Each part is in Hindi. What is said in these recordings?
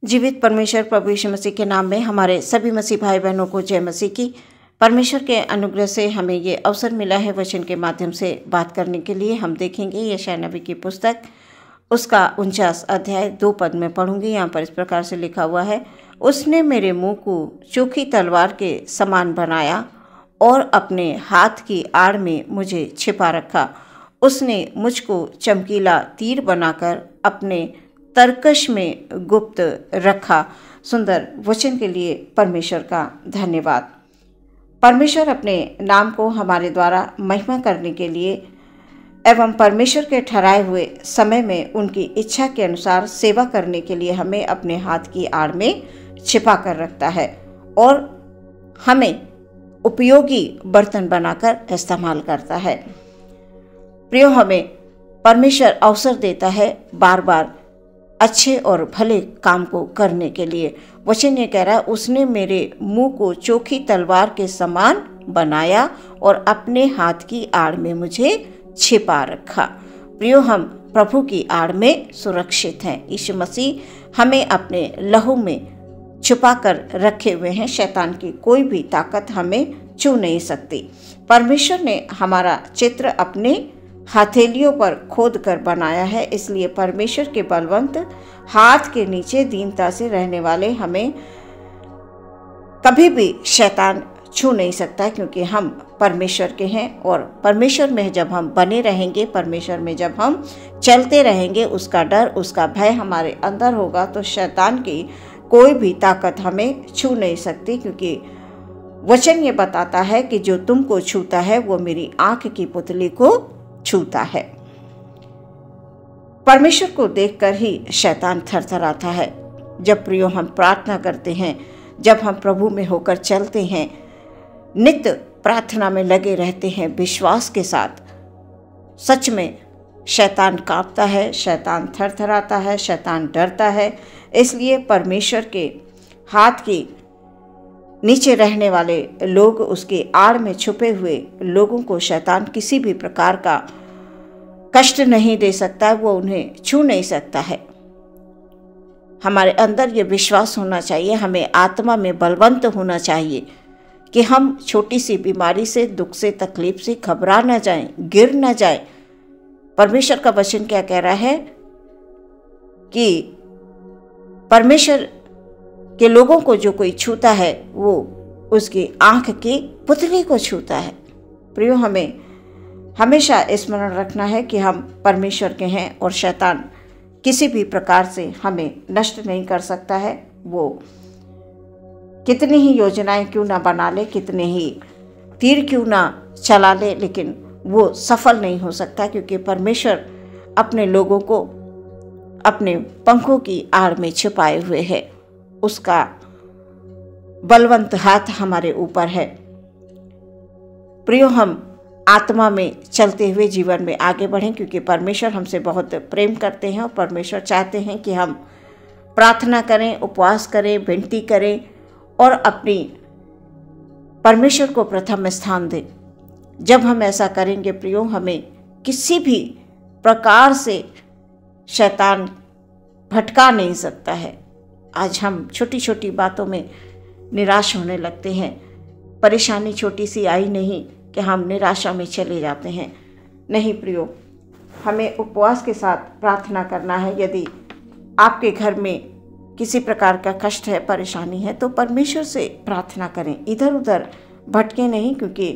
जीवित परमेश्वर प्रभु यीशु मसीह के नाम में हमारे सभी मसीह भाई बहनों को जय मसीह की। परमेश्वर के अनुग्रह से हमें ये अवसर मिला है वचन के माध्यम से बात करने के लिए। हम देखेंगे यशायाह नबी की पुस्तक उसका 49 अध्याय 2 पद में पढ़ूंगी। यहाँ पर इस प्रकार से लिखा हुआ है, उसने मेरे मुंह को चोखी तलवार के समान बनाया और अपने हाथ की आड़ में मुझे छिपा रखा। उसने मुझको चमकीला तीर बनाकर अपने तरकश में गुप्त रखा। सुंदर वचन के लिए परमेश्वर का धन्यवाद। परमेश्वर अपने नाम को हमारे द्वारा महिमा करने के लिए एवं परमेश्वर के ठहराए हुए समय में उनकी इच्छा के अनुसार सेवा करने के लिए हमें अपने हाथ की आड़ में छिपा कर रखता है और हमें उपयोगी बर्तन बनाकर इस्तेमाल करता है। प्रियो, हमें परमेश्वर अवसर देता है बार बार अच्छे और भले काम को करने के लिए। वचन ये कह रहा है, उसने मेरे मुंह को चोखी तलवार के समान बनाया और अपने हाथ की आड़ में मुझे छिपा रखा। प्रियो, हम प्रभु की आड़ में सुरक्षित हैं। यीशु मसीह हमें अपने लहू में छुपा कर रखे हुए हैं। शैतान की कोई भी ताकत हमें छू नहीं सकती। परमेश्वर ने हमारा चित्र अपने हथेलियों पर खोद कर बनाया है, इसलिए परमेश्वर के बलवंत हाथ के नीचे दीनता से रहने वाले हमें कभी भी शैतान छू नहीं सकता, क्योंकि हम परमेश्वर के हैं। और परमेश्वर में जब हम बने रहेंगे, परमेश्वर में जब हम चलते रहेंगे, उसका डर, उसका भय हमारे अंदर होगा, तो शैतान की कोई भी ताकत हमें छू नहीं सकती। क्योंकि वचन ये बताता है कि जो तुमको छूता है वो मेरी आंख की पुतली को छूता है। परमेश्वर को देखकर ही शैतान थरथराता है। जब प्रियो हम प्रार्थना करते हैं, जब हम प्रभु में होकर चलते हैं, नित्य प्रार्थना में लगे रहते हैं विश्वास के साथ, सच में शैतान कांपता है, शैतान थरथराता है, शैतान डरता है। इसलिए परमेश्वर के हाथ की नीचे रहने वाले लोग, उसके आड़ में छुपे हुए लोगों को शैतान किसी भी प्रकार का कष्ट नहीं दे सकता, वो उन्हें छू नहीं सकता है। हमारे अंदर ये विश्वास होना चाहिए, हमें आत्मा में बलवंत होना चाहिए कि हम छोटी सी बीमारी से, दुख से, तकलीफ से घबरा न जाएं, गिर न जाएं। परमेश्वर का वचन क्या कह रहा है कि परमेश्वर के लोगों को जो कोई छूता है वो उसकी आंख की पुतली को छूता है। प्रियो, हमें हमेशा स्मरण रखना है कि हम परमेश्वर के हैं और शैतान किसी भी प्रकार से हमें नष्ट नहीं कर सकता है। वो कितनी ही योजनाएं क्यों ना बना ले, कितने ही तीर क्यों ना चला ले, लेकिन वो सफल नहीं हो सकता, क्योंकि परमेश्वर अपने लोगों को अपने पंखों की आड़ में छुपाए हुए है। उसका बलवंत हाथ हमारे ऊपर है। प्रियो, हम आत्मा में चलते हुए जीवन में आगे बढ़ें, क्योंकि परमेश्वर हमसे बहुत प्रेम करते हैं और परमेश्वर चाहते हैं कि हम प्रार्थना करें, उपवास करें, विनती करें और अपनी परमेश्वर को प्रथम स्थान दें। जब हम ऐसा करेंगे प्रियो, हमें किसी भी प्रकार से शैतान भटका नहीं सकता है। आज हम छोटी छोटी बातों में निराश होने लगते हैं। परेशानी छोटी सी आई नहीं कि हम निराशा में चले जाते हैं। नहीं प्रियो, हमें उपवास के साथ प्रार्थना करना है। यदि आपके घर में किसी प्रकार का कष्ट है, परेशानी है, तो परमेश्वर से प्रार्थना करें, इधर उधर भटके नहीं, क्योंकि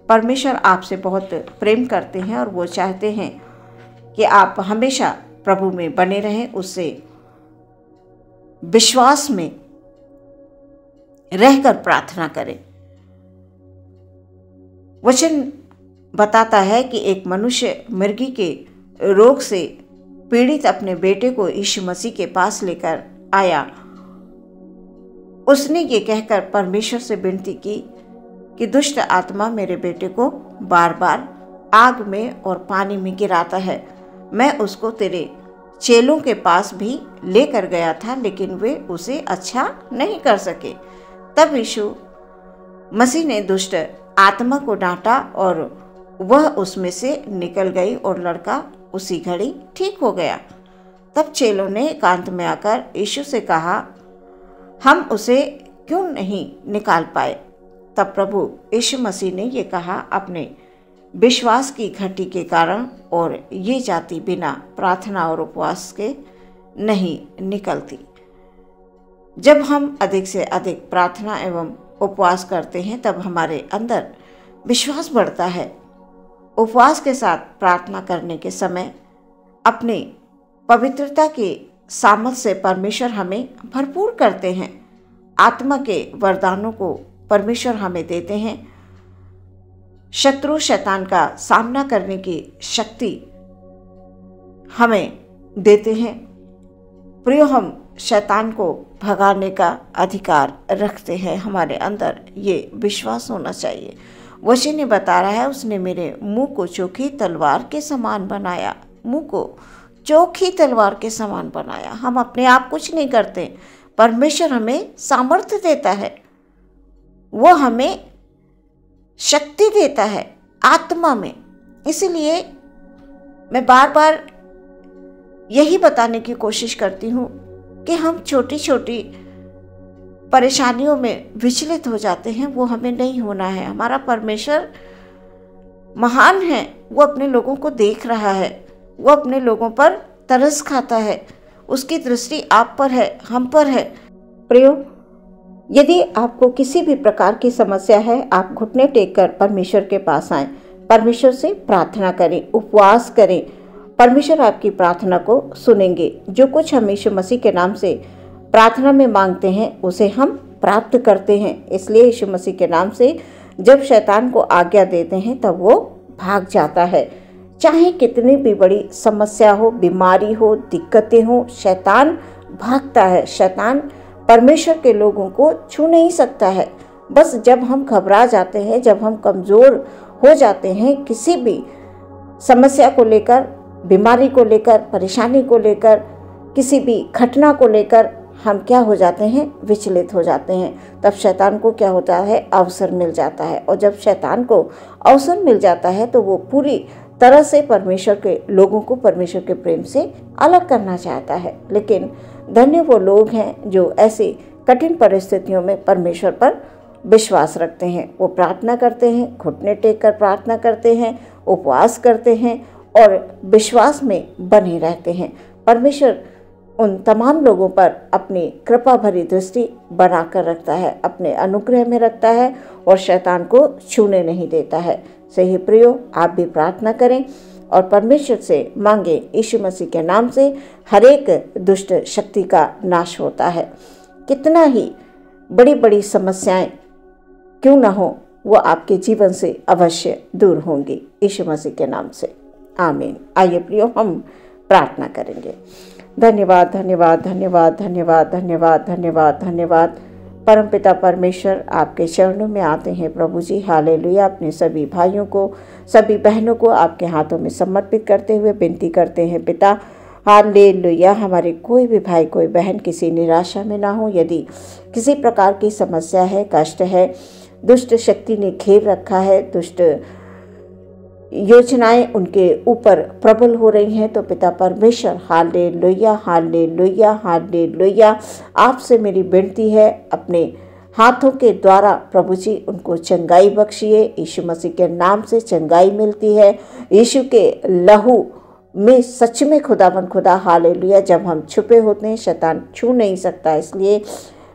परमेश्वर आपसे बहुत प्रेम करते हैं और वो चाहते हैं कि आप हमेशा प्रभु में बने रहें, उससे विश्वास में रहकर प्रार्थना करें। वचन बताता है कि एक मनुष्य मृगी के रोग से पीड़ित अपने बेटे को यीशु मसीह के पास लेकर आया। उसने ये कहकर परमेश्वर से विनती की कि दुष्ट आत्मा मेरे बेटे को बार बार आग में और पानी में गिराता है। मैं उसको तेरे चेलों के पास भी लेकर गया था, लेकिन वे उसे अच्छा नहीं कर सके। तब यीशु मसीह ने दुष्ट आत्मा को डांटा और वह उसमें से निकल गई और लड़का उसी घड़ी ठीक हो गया। तब चेलों ने एकांत में आकर यीशु से कहा, हम उसे क्यों नहीं निकाल पाए? तब प्रभु यीशु मसीह ने ये कहा, अपने विश्वास की घटी के कारण, और ये जाति बिना प्रार्थना और उपवास के नहीं निकलती। जब हम अधिक से अधिक प्रार्थना एवं उपवास करते हैं तब हमारे अंदर विश्वास बढ़ता है। उपवास के साथ प्रार्थना करने के समय अपनी पवित्रता के सामर्थ से परमेश्वर हमें भरपूर करते हैं। आत्मा के वरदानों को परमेश्वर हमें देते हैं। शत्रु शैतान का सामना करने की शक्ति हमें देते हैं। प्रियो, हम शैतान को भगाने का अधिकार रखते हैं। हमारे अंदर ये विश्वास होना चाहिए। वचन ने बता रहा है, उसने मेरे मुंह को चोखी तलवार के समान बनाया। मुंह को चोखी तलवार के समान बनाया। हम अपने आप कुछ नहीं करते, परमेश्वर हमें सामर्थ्य देता है, वो हमें शक्ति देता है आत्मा में। इसलिए मैं बार बार यही बताने की कोशिश करती हूँ कि हम छोटी छोटी परेशानियों में विचलित हो जाते हैं, वो हमें नहीं होना है। हमारा परमेश्वर महान है, वो अपने लोगों को देख रहा है, वो अपने लोगों पर तरस खाता है। उसकी दृष्टि आप पर है, हम पर है। प्रियो, यदि आपको किसी भी प्रकार की समस्या है, आप घुटने टेक कर परमेश्वर के पास आएं, परमेश्वर से प्रार्थना करें, उपवास करें। परमेश्वर आपकी प्रार्थना को सुनेंगे। जो कुछ हम यीशु मसीह के नाम से प्रार्थना में मांगते हैं उसे हम प्राप्त करते हैं। इसलिए यीशु मसीह के नाम से जब शैतान को आज्ञा देते हैं तब वो भाग जाता है। चाहे कितनी भी बड़ी समस्या हो, बीमारी हो, दिक्कतें हो, शैतान भागता है। शैतान परमेश्वर के लोगों को छू नहीं सकता है। बस जब हम घबरा जाते हैं, जब हम कमज़ोर हो जाते हैं, किसी भी समस्या को लेकर, बीमारी को लेकर, परेशानी को लेकर, किसी भी घटना को लेकर हम क्या हो जाते हैं? विचलित हो जाते हैं। तब शैतान को क्या होता है? अवसर मिल जाता है। और जब शैतान को अवसर मिल जाता है तो वो पूरी तरह से परमेश्वर के लोगों को परमेश्वर के प्रेम से अलग करना चाहता है। लेकिन धन्य वो लोग हैं जो ऐसी कठिन परिस्थितियों में परमेश्वर पर विश्वास रखते हैं। वो प्रार्थना करते हैं, घुटने टेक कर प्रार्थना करते हैं, उपवास करते हैं और विश्वास में बने रहते हैं। परमेश्वर उन तमाम लोगों पर अपनी कृपा भरी दृष्टि बनाकर रखता है, अपने अनुग्रह में रखता है और शैतान को छूने नहीं देता है। सही प्रियो, आप भी प्रार्थना करें और परमेश्वर से मांगे। यीशु मसीह के नाम से हर एक दुष्ट शक्ति का नाश होता है। कितना ही बड़ी बड़ी समस्याएं क्यों ना हो, वो आपके जीवन से अवश्य दूर होंगी यीशु मसीह के नाम से। आमीन। आइए प्रियो, हम प्रार्थना करेंगे। धन्यवाद, धन्यवाद, धन्यवाद, धन्यवाद, धन्यवाद, धन्यवाद, धन्यवाद। परमपिता परमेश्वर, आपके चरणों में आते हैं प्रभु जी। हालेलुया। अपने सभी भाइयों को, सभी बहनों को आपके हाथों में समर्पित करते हुए विनती करते हैं पिता, हालेलुया। हमारे कोई भी भाई, कोई बहन किसी निराशा में ना हो। यदि किसी प्रकार की समस्या है, कष्ट है, दुष्ट शक्ति ने घेर रखा है, दुष्ट योजनाएं उनके ऊपर प्रबल हो रही हैं, तो पिता परमेश्वर, हालेलुया, हालेलुया, हालेलुया, आपसे मेरी विनती है, अपने हाथों के द्वारा प्रभु जी उनको चंगाई बख्शिए। यीशु मसीह के नाम से चंगाई मिलती है। यीशु के लहू में सच में खुदावन खुदा, हालेलुया, जब हम छुपे होते हैं शैतान छू नहीं सकता। इसलिए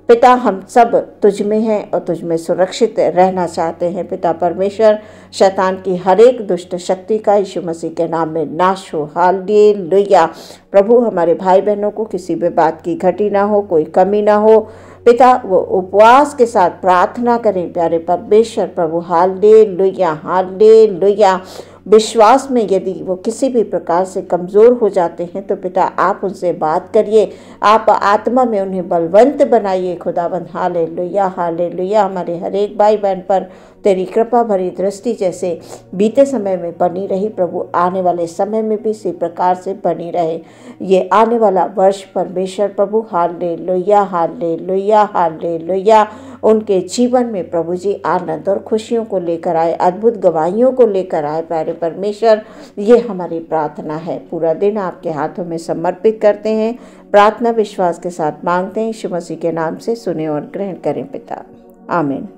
पिता, हम सब तुझ में हैं और तुझ में सुरक्षित रहना चाहते हैं। पिता परमेश्वर, शैतान की हर एक दुष्ट शक्ति का यीशु मसीह के नाम में नाश हो। हालेलुया। प्रभु, हमारे भाई बहनों को किसी भी बात की घटी ना हो, कोई कमी ना हो। पिता, वो उपवास के साथ प्रार्थना करें प्यारे परमेश्वर प्रभु। Hallelujah, hallelujah. विश्वास में यदि वो किसी भी प्रकार से कमज़ोर हो जाते हैं तो पिता आप उनसे बात करिए, आप आत्मा में उन्हें बलवंत बनाइए खुदावंद। Hallelujah, hallelujah. हमारे हर एक भाई बहन पर तेरी कृपा भरी दृष्टि जैसे बीते समय में बनी रही प्रभु, आने वाले समय में भी इसी प्रकार से बनी रहे। ये आने वाला वर्ष परमेश्वर प्रभु, हालेलुया हालेलुया हालेलुया, उनके जीवन में प्रभु जी आनंद और खुशियों को लेकर आए, अद्भुत गवाहियों को लेकर आए। प्यारे परमेश्वर, ये हमारी प्रार्थना है। पूरा दिन आपके हाथों में समर्पित करते हैं। प्रार्थना विश्वास के साथ मांगते हैं, यीशु मसीह के नाम से सुने और ग्रहण करें पिता, आमीन।